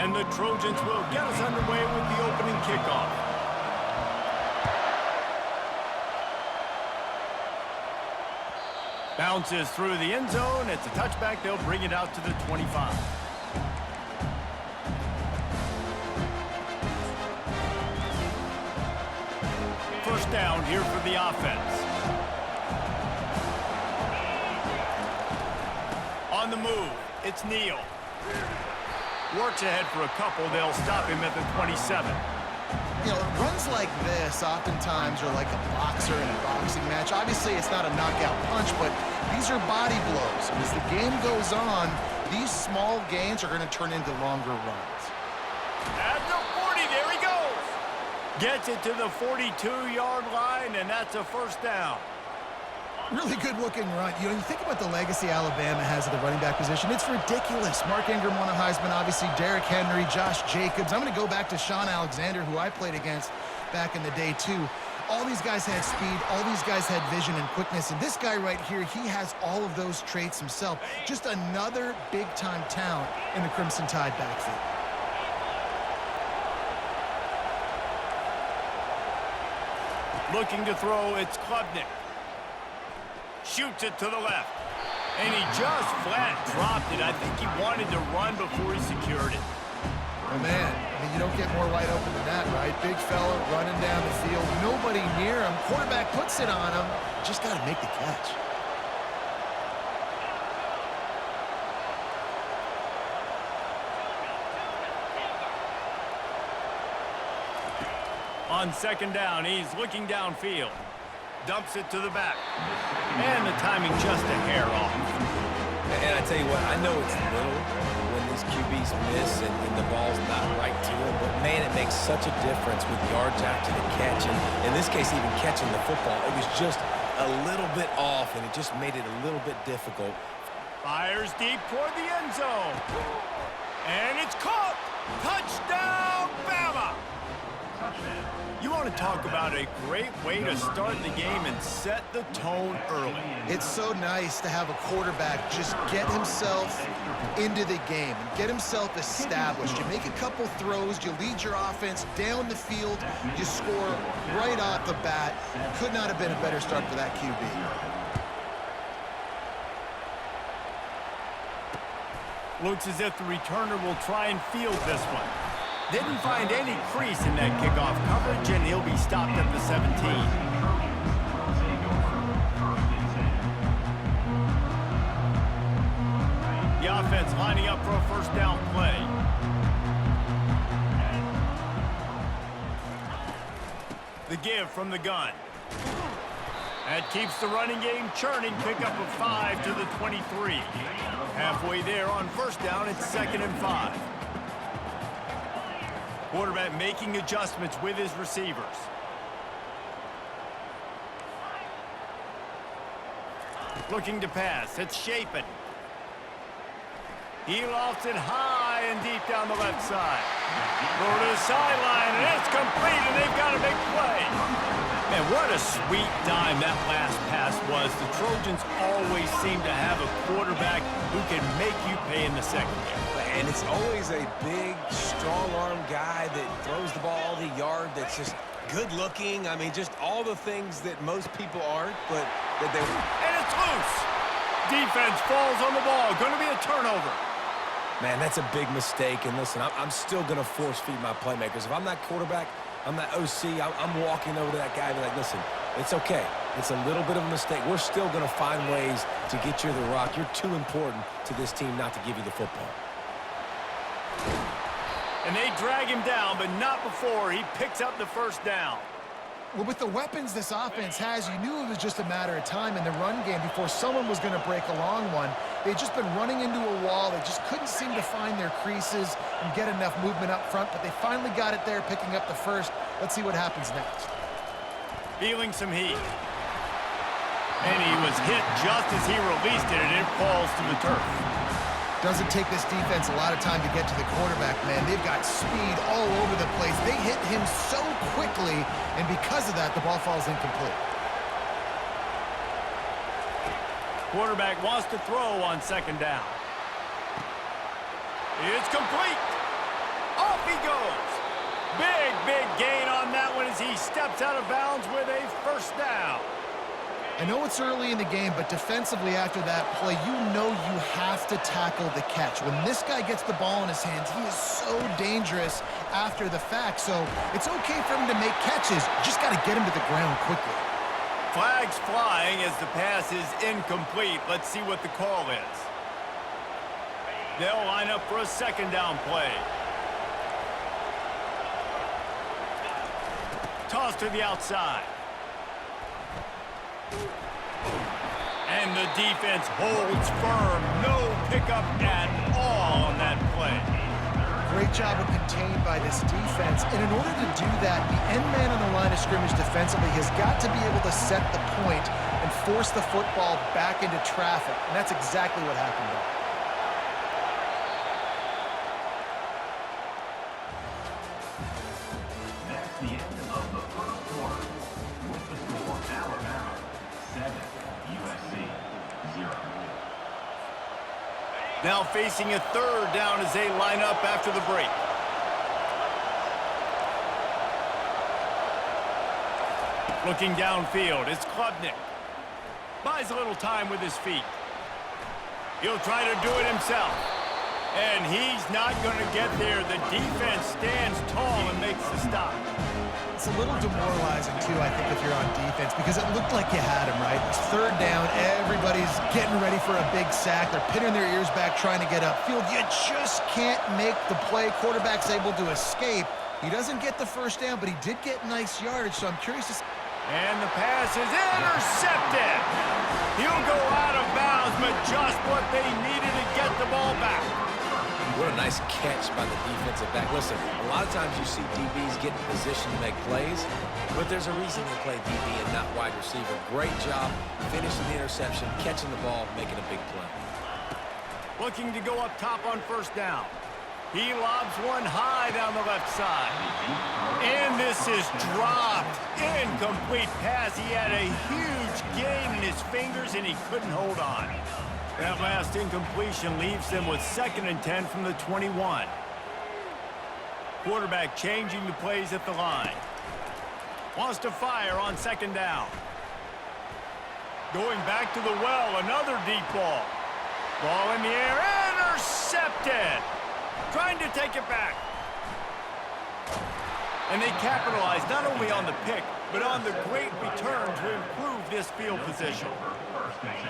And the Trojans will get us underway with the opening kickoff. Bounces through the end zone. It's a touchback. They'll bring it out to the 25. First down here for the offense. On the move, it's Neal. Works ahead for a couple. They'll stop him at the 27. You know, runs like this oftentimes are like a boxer in a boxing match. Obviously, it's not a knockout punch, but these are body blows. And as the game goes on, these small gains are going to turn into longer runs. At the 40, there he goes. Gets it to the 42-yard line, and that's a first down. Really good-looking run. You know, you think about the legacy Alabama has at the running back position. It's ridiculous. Mark Ingram won a Heisman, obviously Derrick Henry, Josh Jacobs. I'm going to go back to Sean Alexander, who I played against back in the day, too. All these guys had speed. All these guys had vision and quickness. And this guy right here, he has all of those traits himself. Just another big-time talent in the Crimson Tide backfield. Looking to throw, it's Klubnik. Shoots it to the left. And he just flat dropped it. I think he wanted to run before he secured it. Oh, man. I mean, you don't get more wide open than that, right? Big fella running down the field. Nobody near him. Quarterback puts it on him. Just got to make the catch. On second down, he's looking downfield. Dumps it to the back. And the timing just a hair off. And I tell you what, I know it's little when these QBs miss and the ball's not right to them, but man, it makes such a difference with yards after the catch. And in this case, even catching the football, it was just a little bit off, and it just made it a little bit difficult. Fires deep toward the end zone. And it's caught. Touchdown, Bama! You want to talk about a great way to start the game and set the tone early. It's so nice to have a quarterback just get himself into the game and get himself established. You make a couple throws, you lead your offense down the field, you score right off the bat. Could not have been a better start for that QB. Looks as if the returner will try and field this one. Didn't find any crease in that kickoff coverage, and he'll be stopped at the 17. The offense lining up for a first down play. The give from the gun. That keeps the running game churning. Pickup of 5 to the 23. Halfway there on first down, it's 2nd and 5. Quarterback making adjustments with his receivers. Looking to pass. It's Shapen. He lofts it high and deep down the left side. Go to the sideline, and it's complete, and they've got a big play. Man, what a sweet dime that last pass was. The Trojans always seem to have a quarterback who can make you pay in the secondary. And it's always a big, strong-arm guy that throws the ball the yard, that's just good-looking. I mean, just all the things that most people aren't, but that they... And it's loose. Defense falls on the ball. Going to be a turnover. Man, that's a big mistake. And listen, I'm still going to force-feed my playmakers. If I'm that quarterback, I'm that OC, I'm walking over to that guy and be like, listen, it's okay. It's a little bit of a mistake. We're still going to find ways to get you the rock. You're too important to this team not to give you the football. And they drag him down, but not before he picks up the first down. Well, with the weapons this offense has, you knew it was just a matter of time in the run game before someone was going to break a long one. They'd just been running into a wall. They just couldn't seem to find their creases and get enough movement up front, but they finally got it there, picking up the first. Let's see what happens next. Feeling some heat. And he was hit just as he released it, and it falls to the turf. Doesn't take this defense a lot of time to get to the quarterback, man. They've got speed all over the place. They hit him so quickly, and because of that, the ball falls incomplete. Quarterback wants to throw on second down. It's complete. he goes. Big gain on that one as he steps out of bounds with a first down. I know it's early in the game, but defensively after that play, you know you have to tackle the catch. When this guy gets the ball in his hands, he is so dangerous after the fact. So it's okay for him to make catches. You just got to get him to the ground quickly. Flags flying as the pass is incomplete. Let's see what the call is. They'll line up for a second down play. Toss to the outside. And the defense holds firm. No pickup at all on that play. Great job of contained by this defense. And in order to do that, the end man on the line of scrimmage defensively has got to be able to set the point and force the football back into traffic. And that's exactly what happened there. That's the end of the first quarter. With the score, Alabama 7, USC 0. Now facing a third down as they line up after the break. Looking downfield, it's Klubnik. Buys a little time with his feet. He'll try to do it himself. And he's not going to get there. The defense stands tall and makes the stop. It's a little demoralizing, too, I think, if you're on defense, because it looked like you had him, right? It's third down. Everybody's getting ready for a big sack. They're pinning their ears back, trying to get upfield. You just can't make the play. Quarterback's able to escape. He doesn't get the first down, but he did get nice yardage, so I'm curious to see. And the pass is intercepted. He'll go out of bounds, but just what they needed to get the ball back. What a nice catch by the defensive back. Listen, a lot of times you see DBs get in position to make plays, but there's a reason they play DB and not wide receiver. Great job finishing the interception, catching the ball, making a big play. Looking to go up top on first down. He lobs one high down the left side. And this is dropped. Incomplete pass. He had a huge gain in his fingers, and he couldn't hold on. That last incompletion leaves them with 2nd and 10 from the 21. Quarterback changing the plays at the line. Wants to fire on 2nd down. Going back to the well, another deep ball. Ball in the air, intercepted. Trying to take it back. And they capitalize not only on the pick, but on the great return to improve this field position.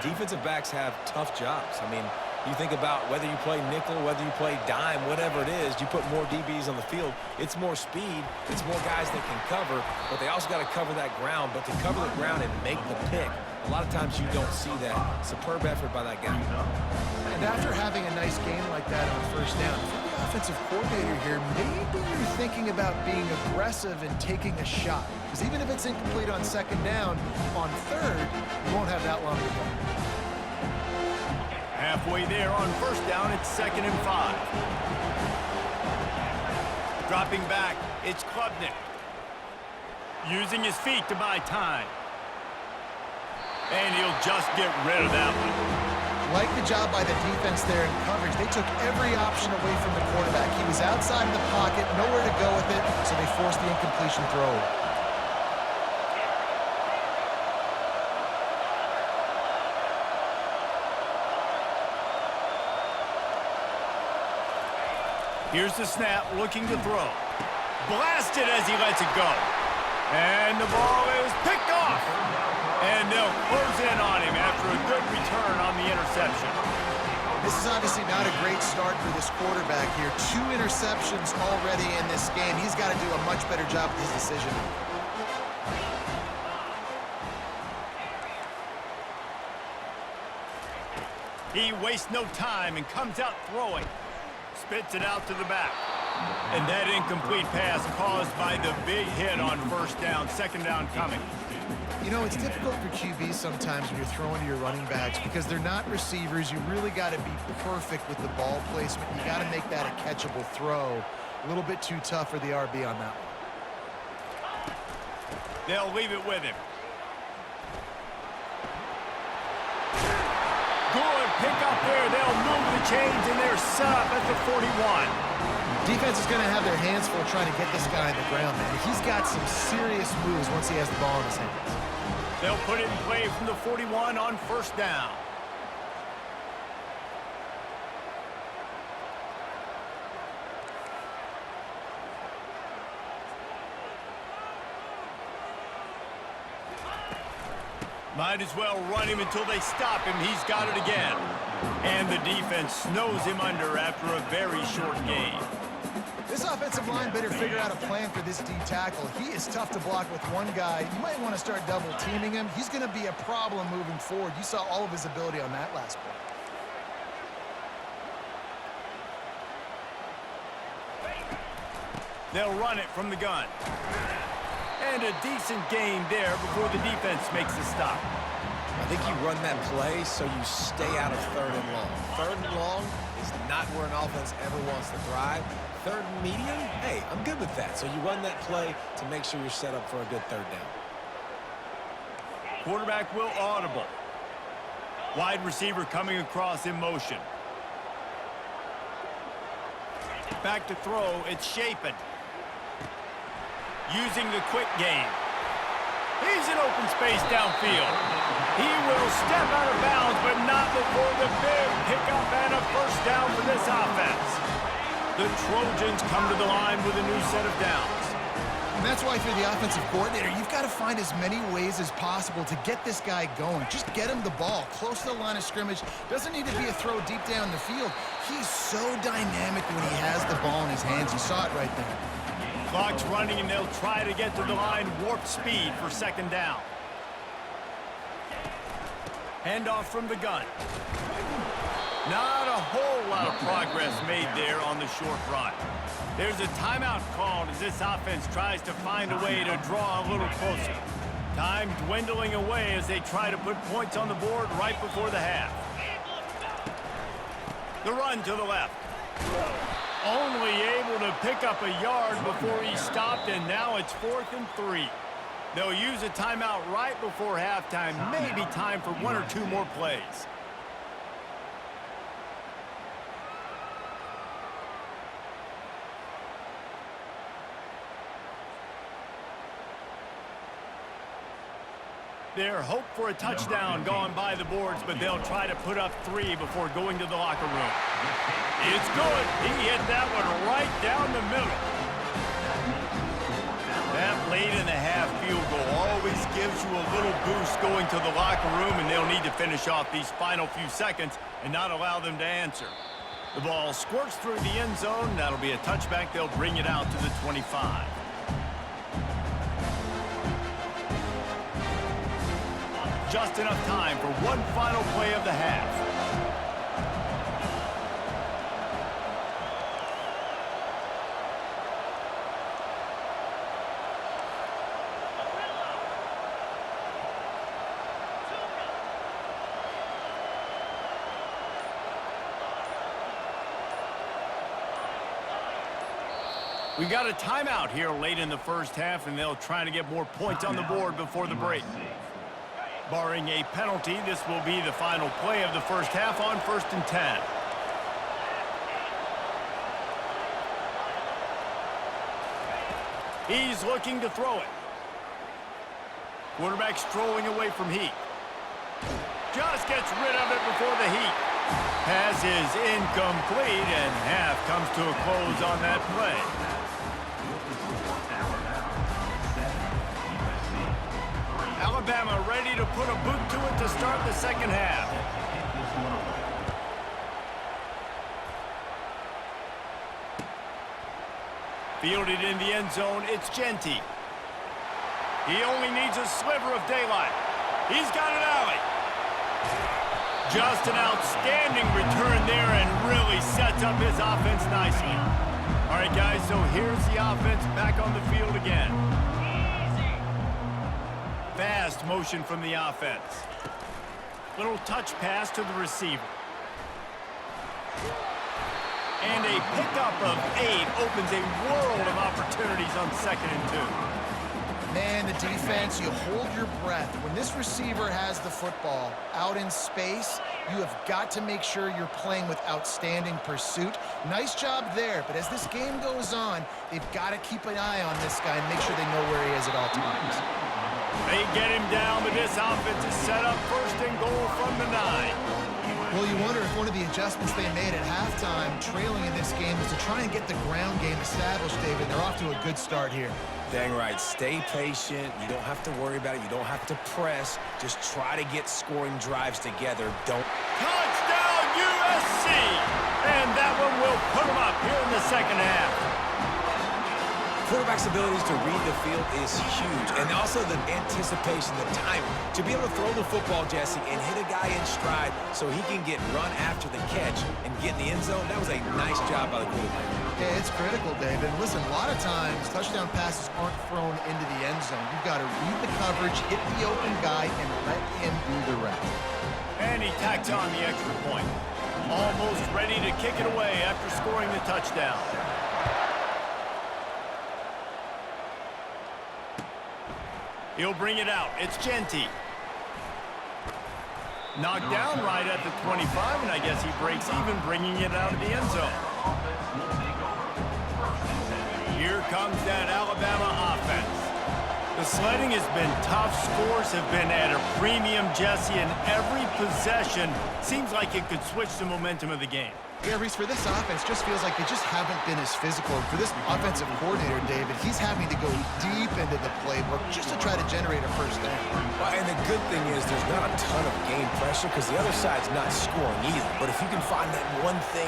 Defensive backs have tough jobs. I mean, you think about whether you play nickel, whether you play dime, whatever it is, you put more DBs on the field. It's more speed. It's more guys that can cover, but they also got to cover that ground. But to cover the ground and make the pick, a lot of times you don't see that. Superb effort by that guy. And after having a nice game like that on first down, for the offensive coordinator here, maybe you're thinking about being aggressive and taking a shot. Because even if it's incomplete on 2nd down, on 3rd, you won't have that long to go. Halfway there on first down, it's 2nd and 5. Dropping back, it's Klubnik. Using his feet to buy time. And he'll just get rid of that one. Like the job by the defense there in coverage. They took every option away from the quarterback. He was outside of the pocket, nowhere to go with it, so they forced the incompletion throw. Here's the snap, looking to throw. Blasted as he lets it go. And the ball is picked off. And they'll close in on him after a good return on the interception. This is obviously not a great start for this quarterback here. 2 interceptions already in this game. He's got to do a much better job with his decision. He wastes no time and comes out throwing. Spits it out to the back. And that incomplete pass caused by the big hit on first down. 2nd down coming. You know, it's difficult for QBs sometimes when you're throwing to your running backs because they're not receivers. You really got to be perfect with the ball placement. You got to make that a catchable throw. A little bit too tough for the RB on that one. They'll leave it with him. Good pick up there. They'll move the chains, and they're set up at the 41. Defense is going to have their hands full trying to get this guy on the ground, man. He's got some serious moves once he has the ball in his hands. They'll put it in play from the 41 on first down. Might as well run him until they stop him. He's got it again. And the defense snows him under after a very short game. This offensive line better figure out a plan for this D tackle. He is tough to block with one guy. You might want to start double teaming him. He's going to be a problem moving forward. You saw all of his ability on that last play. They'll run it from the gun. And a decent game there before the defense makes the stop. I think you run that play so you stay out of third and long. Third and long is not where an offense ever wants to thrive. Third and medium, hey, I'm good with that. So you run that play to make sure you're set up for a good third down. Quarterback will audible. Wide receiver coming across in motion. Back to throw, it's Shapen. Using the quick game. He's in open space downfield. He will step out of bounds, but not before the big pickup and a first down for this offense. The Trojans come to the line with a new set of downs. And that's why if you're the offensive coordinator, you've got to find as many ways as possible to get this guy going. Just get him the ball close to the line of scrimmage. Doesn't need to be a throw deep down the field. He's so dynamic when he has the ball in his hands. You saw it right there. Clock's running, and they'll try to get to the line warp speed for second down. Handoff from the gun. Not a whole lot of progress made there on the short run. There's a timeout called as this offense tries to find a way to draw a little closer. Time dwindling away as they try to put points on the board right before the half. The run to the left. Only able to pick up a yard before he stopped, and now it's 4th and 3. They'll use a timeout right before halftime. Maybe time for 1 or 2 more plays. Their hope for a touchdown gone by the boards, but they'll try to put up 3 before going to the locker room. It's good. He hit that one right down the middle. That late in the half field goal always gives you a little boost going to the locker room, and they'll need to finish off these final few seconds and not allow them to answer. The ball squirts through the end zone. That'll be a touchback. They'll bring it out to the 25. Just enough time for one final play of the half. We got a timeout here late in the first half, and they'll try to get more points on the board before the break. Barring a penalty, this will be the final play of the first half on 1st and 10. He's looking to throw it. Quarterback strolling away from Heat. Just gets rid of it before the Heat. Pass is incomplete, and half comes to a close on that play. Alabama ready to put a boot to it to start the second half. Fielded in the end zone, it's Genty. He only needs a sliver of daylight. He's got an alley. Just an outstanding return there and really sets up his offense nicely. All right, guys, so here's the offense back on the field again. Fast motion from the offense. Little touch pass to the receiver. And a pickup of 8 opens a world of opportunities on 2nd and 2. Man, the defense, you hold your breath. When this receiver has the football out in space, you have got to make sure you're playing with outstanding pursuit. Nice job there, but as this game goes on, they've got to keep an eye on this guy and make sure they know where he is at all times. They get him down, but this offense is set up first and goal from the 9. Well, you wonder if one of the adjustments they made at halftime, trailing in this game, was to try and get the ground game established, David. They're off to a good start here. Dang right. Stay patient. You don't have to worry about it. You don't have to press. Just try to get scoring drives together. Don't. Touchdown, USC! And that one will put them up here in the second half. Quarterback's abilities to read the field is huge, and also the anticipation, the timing. To be able to throw the football, Jesse, and hit a guy in stride so he can get run after the catch and get in the end zone, that was a nice job by the quarterback. Yeah, it's critical, David. Listen, a lot of times, touchdown passes aren't thrown into the end zone. You've got to read the coverage, hit the open guy, and let him do the rest. And he tacks on the extra point. Almost ready to kick it away after scoring the touchdown. He'll bring it out. It's Genty. Knocked down right at the 25, and I guess he breaks even, bringing it out of the end zone. Here comes that Alabama offense. The sledding has been tough. Scores have been at a premium, Jesse, and every possession seems like it could switch the momentum of the game. Yeah, Reese, for this offense, just feels like they just haven't been as physical. For this offensive coordinator, David, he's having to go deep into the playbook just to try to generate a first down. Well, and the good thing is there's not a ton of game pressure because the other side's not scoring either. But if you can find that one thing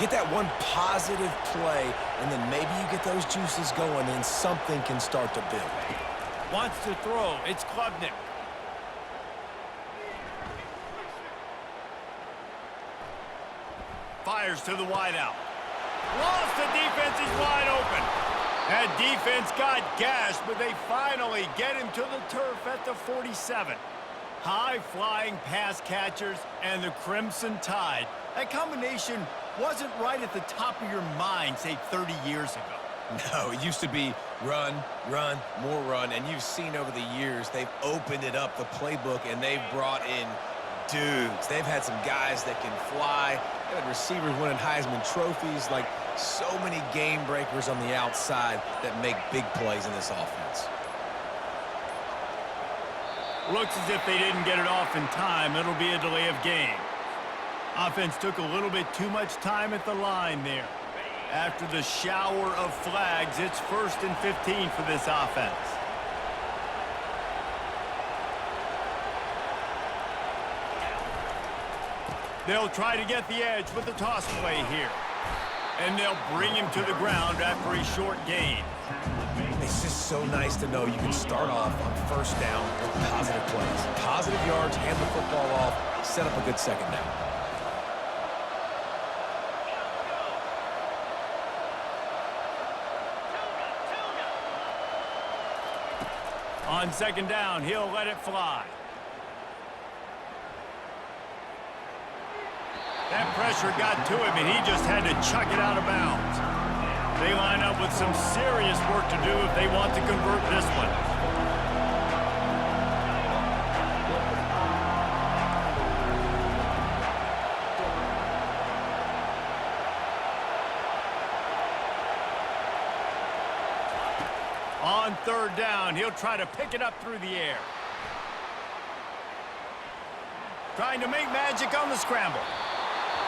get that one positive play, and then maybe you get those juices going, and something can start to build. Wants to throw. It's Klubnik. Fires to the wideout. Lost the defense. He's wide open. That defense got gashed, but they finally get him to the turf at the 47. High-flying pass catchers and the Crimson Tide. That combination wasn't right at the top of your mind, say, 30 years ago. No, it used to be run, run, more run, and you've seen over the years they've opened it up, the playbook, and they've brought in dudes. They've had some guys that can fly. They've had receivers winning Heisman trophies, like so many game breakers on the outside that make big plays in this offense. Looks as if they didn't get it off in time. It'll be a delay of game. Offense took a little bit too much time at the line there. After the shower of flags, it's 1st and 15 for this offense. They'll try to get the edge with the toss play here. And they'll bring him to the ground after a short gain. It's just so nice to know you can start off on first down with positive plays. Positive yards, hand the football off, set up a good second down. On second down, he'll let it fly. That pressure got to him, and he just had to chuck it out of bounds. They line up with some serious work to do if they want to convert this one. On third down, he'll try to pick it up through the air. Trying to make magic on the scramble.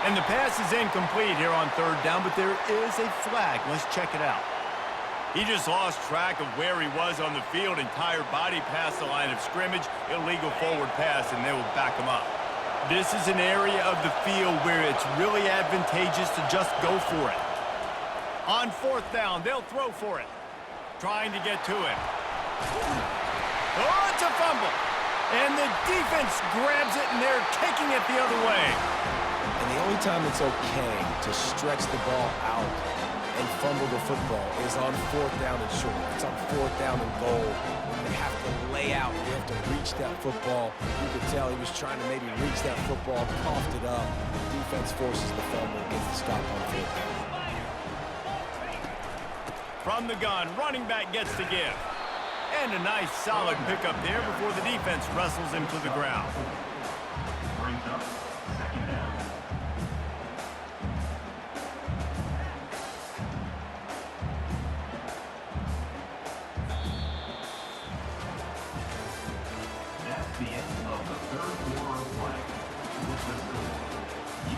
And the pass is incomplete here on third down, but there is a flag. Let's check it out. He just lost track of where he was on the field. Entire body past the line of scrimmage. Illegal forward pass, and they will back him up. This is an area of the field where it's really advantageous to just go for it. On fourth down, they'll throw for it. Trying to get to him. Oh, it's a fumble. And the defense grabs it, and they're taking it the other way. And the only time it's okay to stretch the ball out and fumble the football is on fourth down and short. It's on fourth down and goal. When they have to lay out, you have to reach that football. You could tell he was trying to maybe reach that football, coughed it up. Defense forces the fumble, gets the stop on fourth down. From the gun, running back gets the give. And a nice solid pickup there before the defense wrestles him to the ground. Brings up second down. That's the end of the third quarter of play. With the score,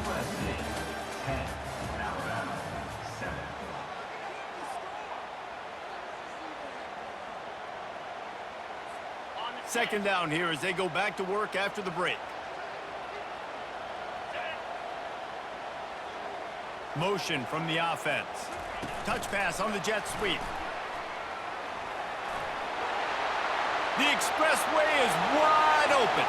USA 10, Alabama 7. Second down here as they go back to work after the break. Motion from the offense. Touch pass on the jet sweep. The expressway is wide open.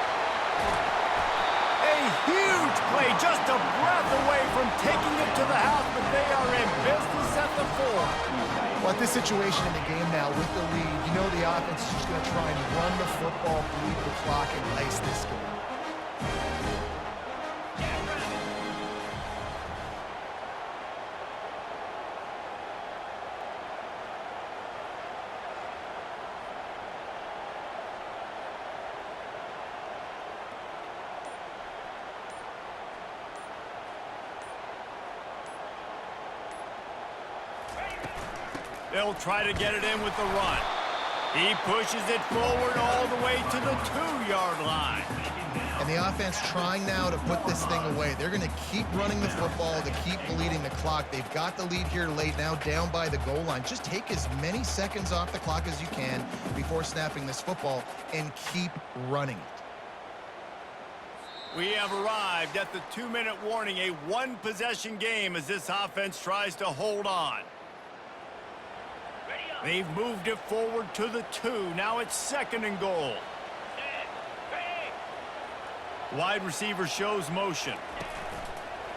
A huge play, just a breath away from taking it to the house, but they are in business at the 4. Well, at this situation in the game now with the lead, you know the offense is just going to try and run the football, bleed the clock, and ice this game. They'll try to get it in with the run. He pushes it forward all the way to the 2-yard line. And the offense trying now to put this thing away. They're going to keep running the football to keep bleeding the clock. They've got the lead here late, now down by the goal line. Just take as many seconds off the clock as you can before snapping this football and keep running it. We have arrived at the 2-minute warning, a one-possession game as this offense tries to hold on. They've moved it forward to the 2. Now it's 2nd and goal. Wide receiver shows motion.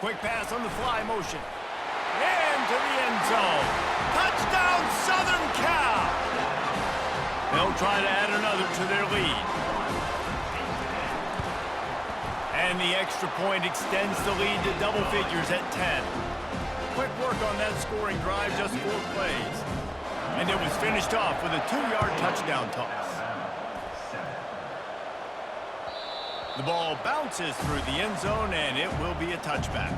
Quick pass on the fly motion. Into the end zone. Touchdown, Southern Cal! They'll try to add another to their lead. And the extra point extends the lead to double figures at 10. Quick work on that scoring drive, just 4 plays. And it was finished off with a 2-yard touchdown toss. The ball bounces through the end zone, and it will be a touchback.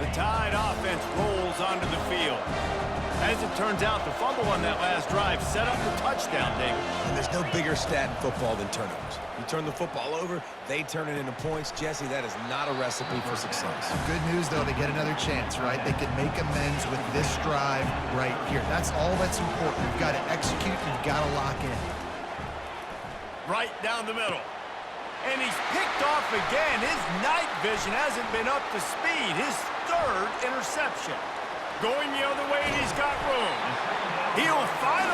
The Tide offense rolls onto the field. As it turns out, the fumble on that last drive set up the touchdown, David. And there's no bigger stat in football than turnovers. You turn the football over, they turn it into points. Jesse, that is not a recipe for success. Good news, though, they get another chance, right? They can make amends with this drive right here. That's all that's important. You've got to execute, you've got to lock in. Right down the middle. And he's picked off again. His night vision hasn't been up to speed. His 3rd interception. Going the other way, and he's got room. He'll finally